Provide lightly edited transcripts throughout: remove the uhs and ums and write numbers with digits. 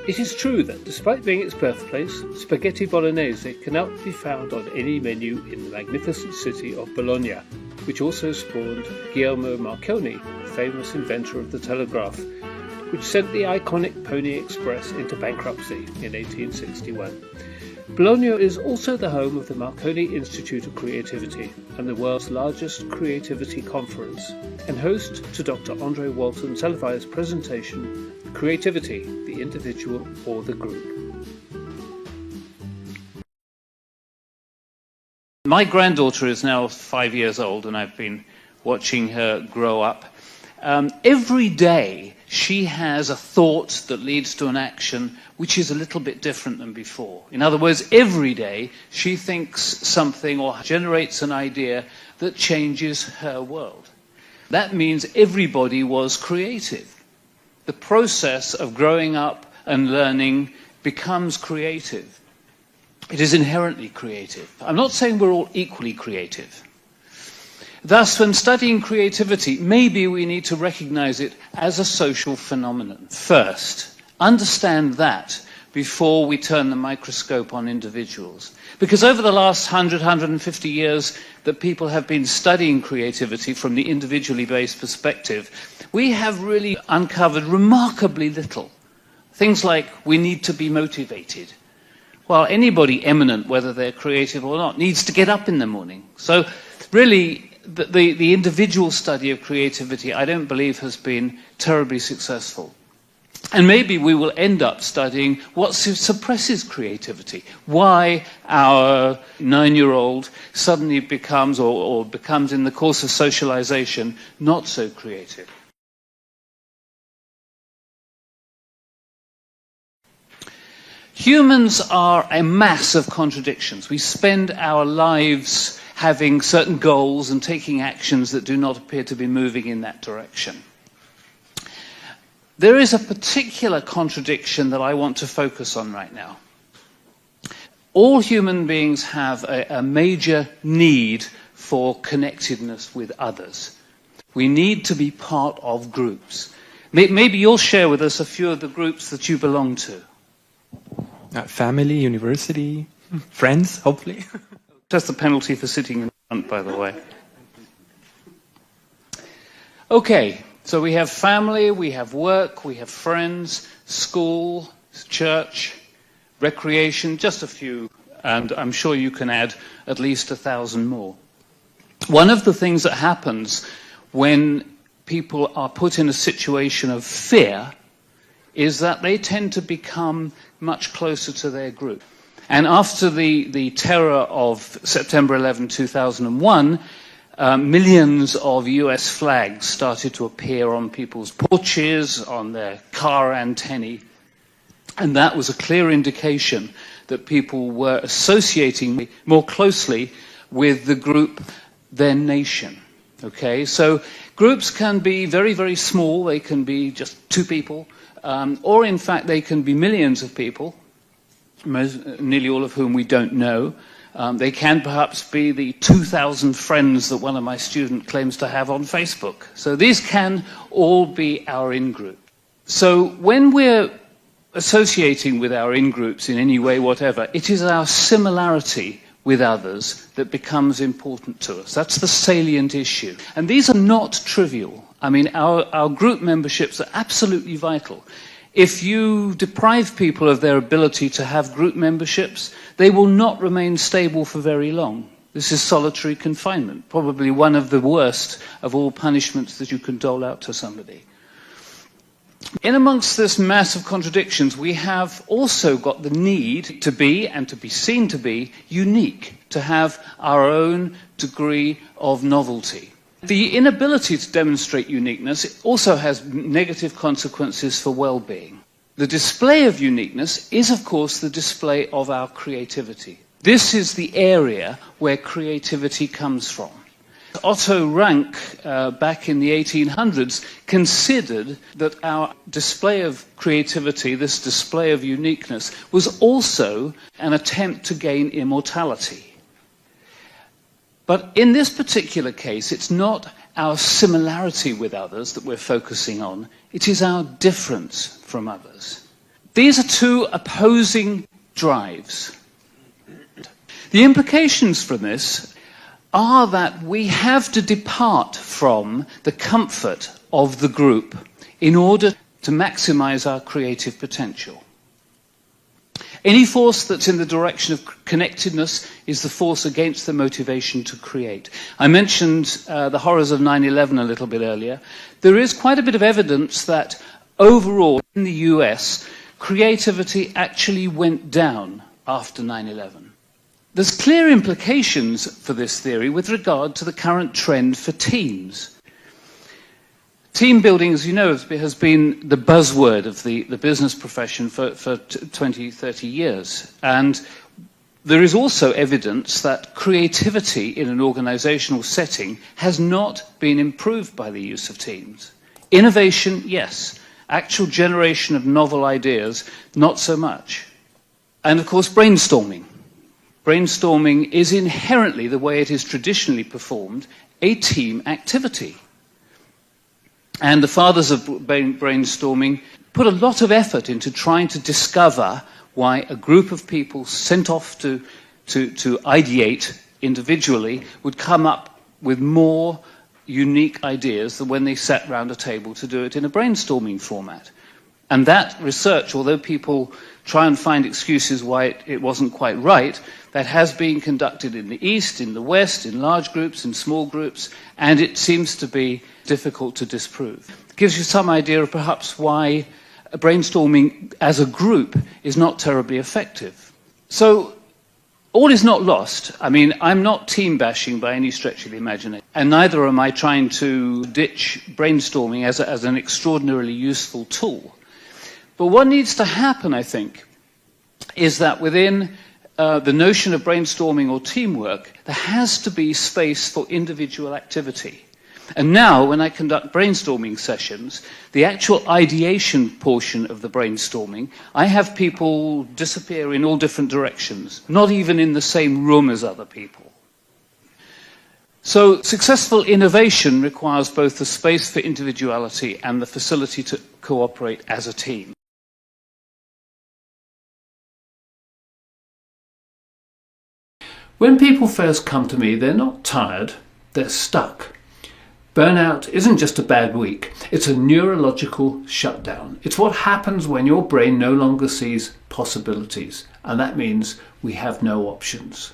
It is true that despite being its birthplace, spaghetti bolognese cannot be found on any menu in the magnificent city of Bologna, which also spawned Guglielmo Marconi, the famous inventor of the telegraph, which sent the iconic Pony Express into bankruptcy in 1861. Bologna is also the home of the Marconi Institute of Creativity and the world's largest creativity conference, and host to Dr. Andre Walton televised presentation, Creativity, the Individual or the Group. My granddaughter is now 5 years old, and I've been watching her grow up. Every day she has a thought that leads to an action which is a little bit different than before. In other words, every day she thinks something or generates an idea that changes her world. That means everybody was creative. The process of growing up and learning becomes creative. It is inherently creative. I'm not saying we're all equally creative. Thus, when studying creativity, maybe we need to recognize it as a social phenomenon first. Understand that before we turn the microscope on individuals. Because over the last 150 years that people have been studying creativity from the individually based perspective, we have really uncovered remarkably little. Things like we need to be motivated. Well, anybody eminent, whether they're creative or not, needs to get up in the morning. So really, the individual study of creativity, I don't believe, has been terribly successful. And maybe we will end up studying what suppresses creativity, why our 9-year-old suddenly becomes, or becomes in the course of socialization, not so creative. Humans are a mass of contradictions. We spend our lives having certain goals and taking actions that do not appear to be moving in that direction. There is a particular contradiction that I want to focus on right now. All human beings have a major need for connectedness with others. We need to be part of groups. Maybe you'll share with us a few of the groups that you belong to. Family, university, friends, hopefully. That's the penalty for sitting in front, by the way. Okay, so we have family, we have work, we have friends, school, church, recreation, just a few, and I'm sure you can add at least 1,000 more. One of the things that happens when people are put in a situation of fear is that they tend to become much closer to their group. And after the terror of September 11, 2001, millions of US flags started to appear on people's porches, on their car antennae. And that was a clear indication that people were associating more closely with the group, their nation. Okay, so groups can be very, very small. They can be just 2 people. Or in fact, they can be millions of people, nearly all of whom we don't know. They can perhaps be the 2,000 friends that one of my students claims to have on Facebook. So these can all be our in-group. So when we're associating with our in-groups in any way, whatever, it is our similarity with others that becomes important to us. That's the salient issue. And these are not trivial. I mean, our group memberships are absolutely vital. If you deprive people of their ability to have group memberships, they will not remain stable for very long. This is solitary confinement, probably one of the worst of all punishments that you can dole out to somebody. In amongst this mass of contradictions, we have also got the need to be, and to be seen to be, unique, to have our own degree of novelty. The inability to demonstrate uniqueness also has negative consequences for well-being. The display of uniqueness is, of course, the display of our creativity. This is the area where creativity comes from. Otto Rank, back in the 1800s, considered that our display of creativity, this display of uniqueness, was also an attempt to gain immortality. But in this particular case, it's not our similarity with others that we're focusing on, it is our difference from others. These are two opposing drives. The implications from this are that we have to depart from the comfort of the group in order to maximize our creative potential. Any force that's in the direction of connectedness is the force against the motivation to create. I mentioned the horrors of 9/11 a little bit earlier. There is quite a bit of evidence that overall in the US, creativity actually went down after 9/11. There's clear implications for this theory with regard to the current trend for teams. Team building, as you know, has been the buzzword of the business profession for 20, 30 years. And there is also evidence that creativity in an organizational setting has not been improved by the use of teams. Innovation, yes. Actual generation of novel ideas, not so much. And of course, brainstorming. Brainstorming is inherently, the way it is traditionally performed, a team activity. And the fathers of brainstorming put a lot of effort into trying to discover why a group of people sent off to ideate individually would come up with more unique ideas than when they sat round a table to do it in a brainstorming format. And that research, although people try and find excuses why it wasn't quite right, that has been conducted in the East, in the West, in large groups, in small groups, and it seems to be difficult to disprove. It gives you some idea of perhaps why brainstorming as a group is not terribly effective. So all is not lost. I mean, I'm not team bashing by any stretch of the imagination, and neither am I trying to ditch brainstorming as an extraordinarily useful tool. But what needs to happen, I think, is that within the notion of brainstorming or teamwork, there has to be space for individual activity. And now, when I conduct brainstorming sessions, the actual ideation portion of the brainstorming, I have people disappear in all different directions, not even in the same room as other people. So successful innovation requires both the space for individuality and the facility to cooperate as a team. When people first come to me, they're not tired, they're stuck. Burnout isn't just a bad week, it's a neurological shutdown. It's what happens when your brain no longer sees possibilities, and that means we have no options.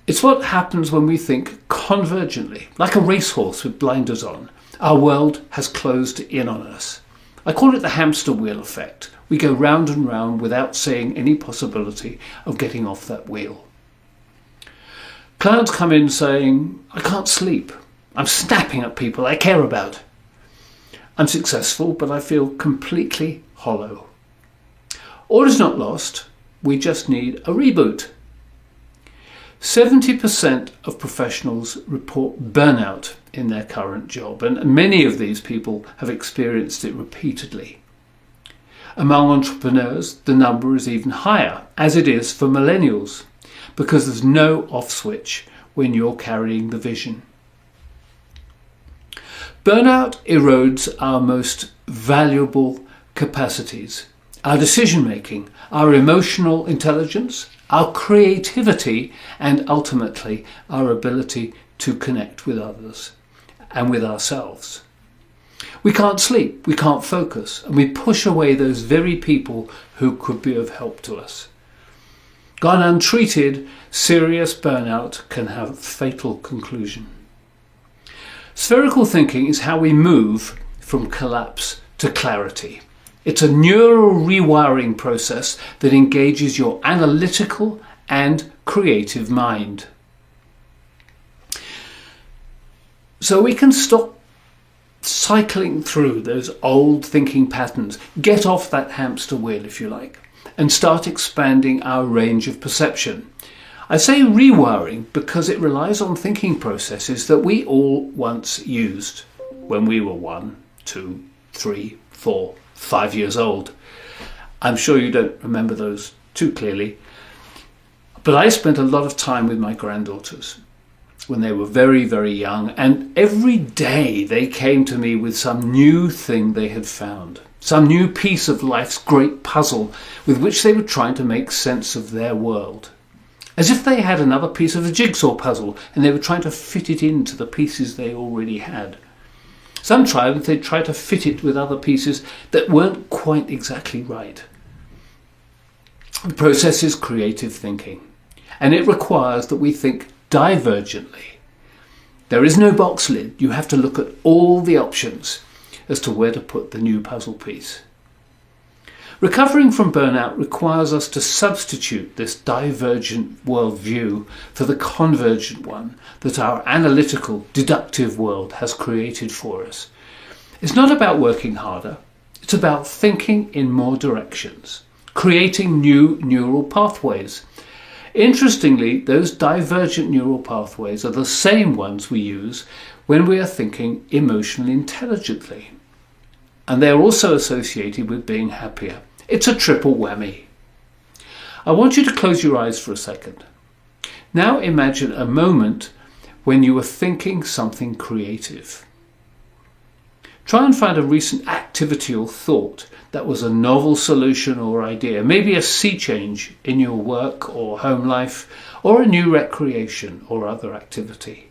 It's what happens when we think convergently, like a racehorse with blinders on. Our world has closed in on us. I call it the hamster wheel effect. We go round and round without seeing any possibility of getting off that wheel. Clients come in saying, I can't sleep. I'm snapping at people I care about. I'm successful, but I feel completely hollow. All is not lost. We just need a reboot. 70% of professionals report burnout in their current job, and many of these people have experienced it repeatedly. Among entrepreneurs, the number is even higher, as it is for millennials, because there's no off switch when you're carrying the vision. Burnout erodes our most valuable capacities, our decision making, our emotional intelligence, our creativity, and ultimately our ability to connect with others and with ourselves. We can't sleep, we can't focus, and we push away those very people who could be of help to us. Gone untreated, serious burnout can have a fatal conclusion. Spherical thinking is how we move from collapse to clarity. It's a neural rewiring process that engages your analytical and creative mind. So we can stop cycling through those old thinking patterns, get off that hamster wheel if you like, and start expanding our range of perception. I say rewiring because it relies on thinking processes that we all once used when we were 1, 2, 3, 4, 5 years old. I'm sure you don't remember those too clearly, but I spent a lot of time with my granddaughters. when they were very, very young, and every day they came to me with some new thing they had found, some new piece of life's great puzzle with which they were trying to make sense of their world. As if they had another piece of the jigsaw puzzle and they were trying to fit it into the pieces they already had. Sometimes they'd try to fit it with other pieces that weren't quite exactly right. The process is creative thinking, and it requires that we think divergently. There is no box lid. You have to look at all the options as to where to put the new puzzle piece. Recovering from burnout requires us to substitute this divergent worldview for the convergent one that our analytical, deductive world has created for us. It's not about working harder. It's about thinking in more directions, creating new neural pathways. Interestingly, those divergent neural pathways are the same ones we use when we are thinking emotionally intelligently. And they're also associated with being happier. It's a triple whammy. I want you to close your eyes for a second. Now imagine a moment when you were thinking something creative. Try and find a recent activity or thought that was a novel solution or idea, maybe a sea change in your work or home life, or a new recreation or other activity.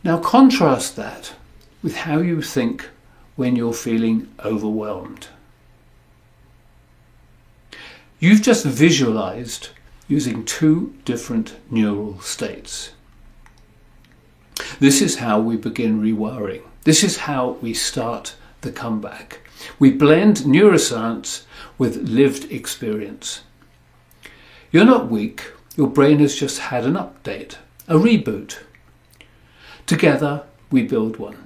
Now contrast that with how you think when you're feeling overwhelmed. You've just visualized using two different neural states. This is how we begin rewiring. This is how we start the comeback. We blend neuroscience with lived experience. You're not weak. Your brain has just had an update, a reboot. Together, we build one.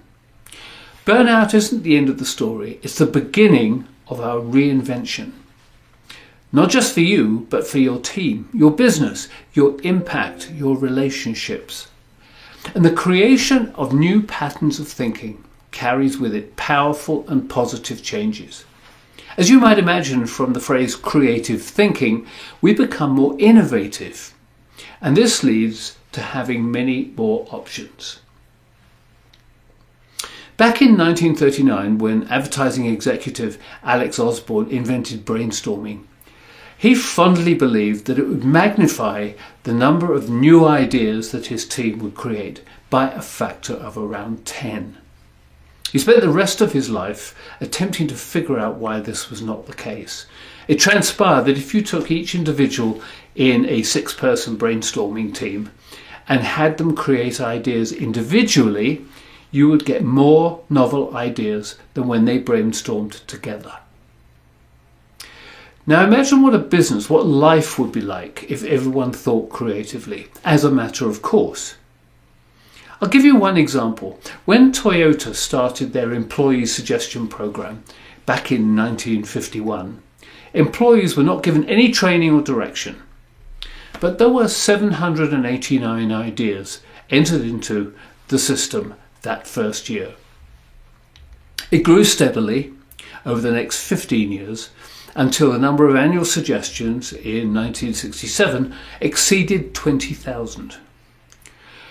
Burnout isn't the end of the story. It's the beginning of our reinvention. Not just for you, but for your team, your business, your impact, your relationships. And the creation of new patterns of thinking carries with it powerful and positive changes. As you might imagine from the phrase creative thinking, we become more innovative. And this leads to having many more options. Back in 1939, when advertising executive Alex Osborne invented brainstorming, he fondly believed that it would magnify the number of new ideas that his team would create by a factor of around 10. He spent the rest of his life attempting to figure out why this was not the case. It transpired that if you took each individual in a 6-person brainstorming team and had them create ideas individually, you would get more novel ideas than when they brainstormed together. Now imagine what a business, what life would be like if everyone thought creatively, as a matter of course. I'll give you one example. When Toyota started their employee suggestion program back in 1951, employees were not given any training or direction. But there were 789 ideas entered into the system that first year. It grew steadily over the next 15 years until the number of annual suggestions in 1967 exceeded 20,000.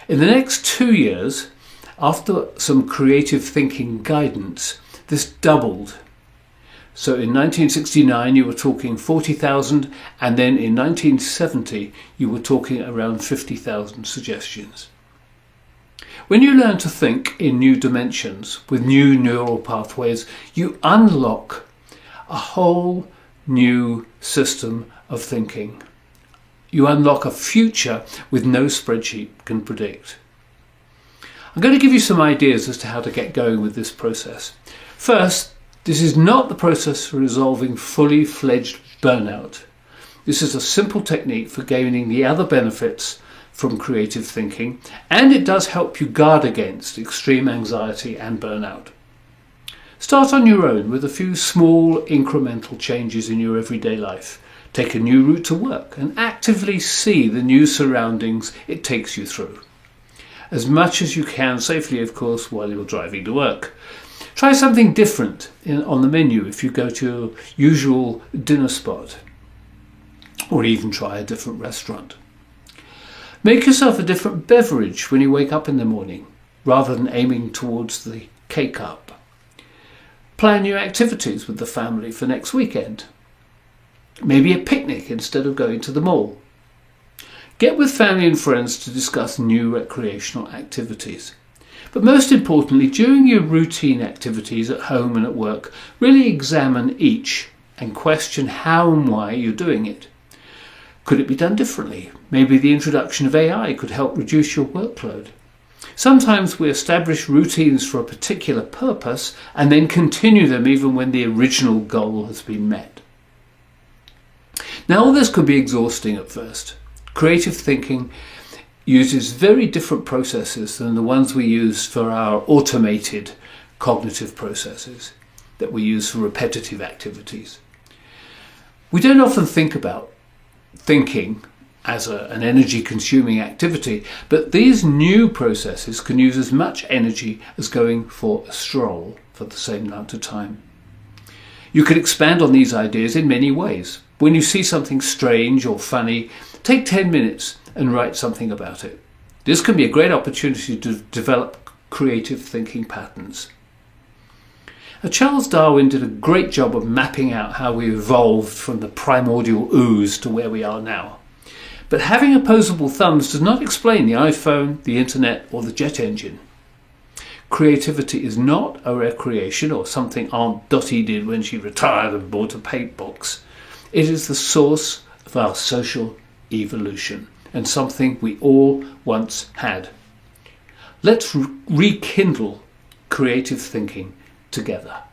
In the next 2 years, after some creative thinking guidance, this doubled. So in 1969 you were talking 40,000, and then in 1970 you were talking around 50,000 suggestions. When you learn to think in new dimensions with new neural pathways, you unlock a whole new system of thinking. You unlock a future with no spreadsheet can predict. I'm going to give you some ideas as to how to get going with this process. First, this is not the process for resolving fully fledged burnout. This is a simple technique for gaining the other benefits from creative thinking, and it does help you guard against extreme anxiety and burnout. Start on your own with a few small incremental changes in your everyday life. Take a new route to work and actively see the new surroundings it takes you through. As much as you can safely, of course, while you're driving to work. Try something different on the menu if you go to your usual dinner spot, or even try a different restaurant. Make yourself a different beverage when you wake up in the morning, rather than aiming towards the K-cup. Plan your activities with the family for next weekend. Maybe a picnic instead of going to the mall. Get with family and friends to discuss new recreational activities. But most importantly, during your routine activities at home and at work, really examine each and question how and why you're doing it. Could it be done differently? Maybe the introduction of AI could help reduce your workload. Sometimes we establish routines for a particular purpose and then continue them even when the original goal has been met. Now, all this could be exhausting at first. Creative thinking uses very different processes than the ones we use for our automated cognitive processes that we use for repetitive activities. We don't often think about thinking as an energy-consuming activity, but these new processes can use as much energy as going for a stroll for the same amount of time. You can expand on these ideas in many ways. When you see something strange or funny, take 10 minutes and write something about it. This can be a great opportunity to develop creative thinking patterns. Charles Darwin did a great job of mapping out how we evolved from the primordial ooze to where we are now. But having opposable thumbs does not explain the iPhone, the internet, or the jet engine. Creativity is not a recreation or something Aunt Dottie did when she retired and bought a paint box. It is the source of our social evolution and something we all once had. Let's rekindle creative thinking together.